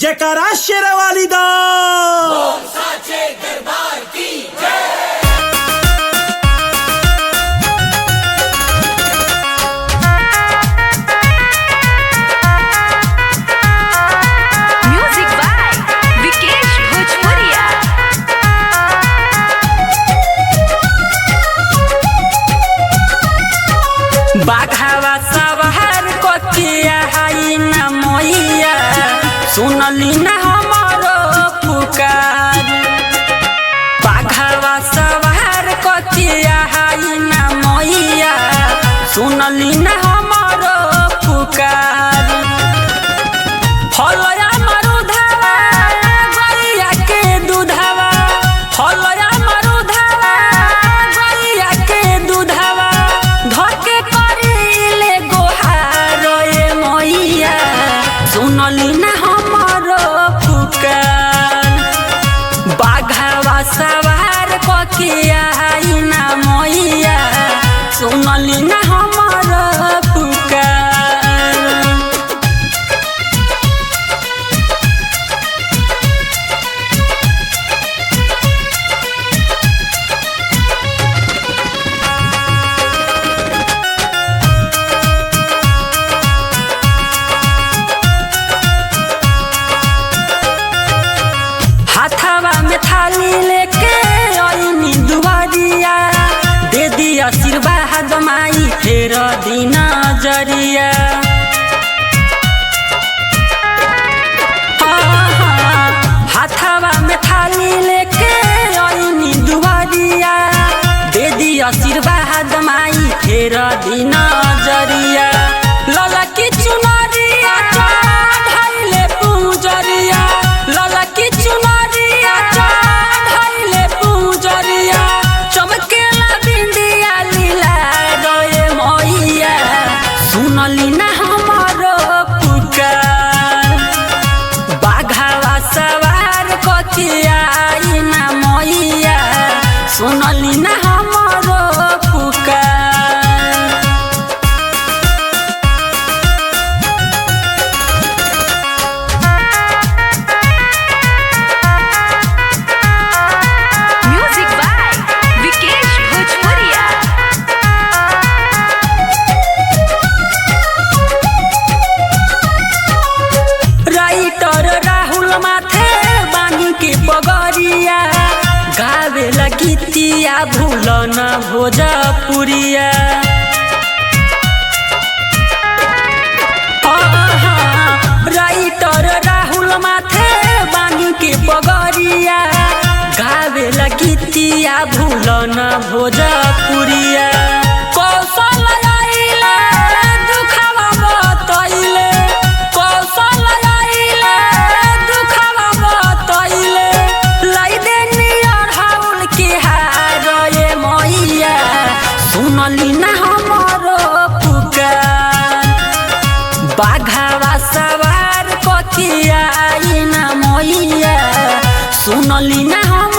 जयकारा शेरवाली दा साचे दरबार की जय। म्यूजिक बाय विकेश भोजपुरिया। बाघावा सवार कचिया हाई ना मोइया सुनली ना हमारो पुकार। बाघावा सवार कचिया हाई ना मोइया सुनली ना हमारो पुकार। फलया मरुधावा गैया के दूधावा, फलया मरुधावा गैया के दूधावा धके करिले गोहार ए मोइया सुनली ना हमारो पुकार। बाघावा सवार कचिया हाई ना मोइया सुनली ना हमारो पुकार। हाथावा में थाली लेके आईनी दुआरिया दे दी आशीर्वाद माई फेर दिन जरिया। हाथावा में थाली लेके आईनी दुआरिया दे दी आशीर्वाद माई फेर दिन जरिया। ललकी चुनरिया चढ़ाइले पूजरिया, ललकी चुनरिया चढ़ाइले पूजरिया चमकेला बिंदिया लीला रोए मोइया सुनली ना हमारो पुकार। बाघावा सवार कचिया आई ना मोइया सुनली ना हमारो पुकार। म्यूजिक बाय विकेश भोजपुरिया। राइटर राहुल माथे बानी के पगरिया गावे लगीतिया भूल न भोजपुरिया। राइटर राहुल माथे बानी के पगरिया गावे लगीतिया भूल न भोजपुरिया। कौशल आइले दुखवा बतैले, कौशल आइले दुखवा बतैले लाई देनी अढ़ाउल के हार ए मोइया सुनली ना हमारो पुकार। बाघावा सवार कचिया आई ना मोइया सुनली ना हम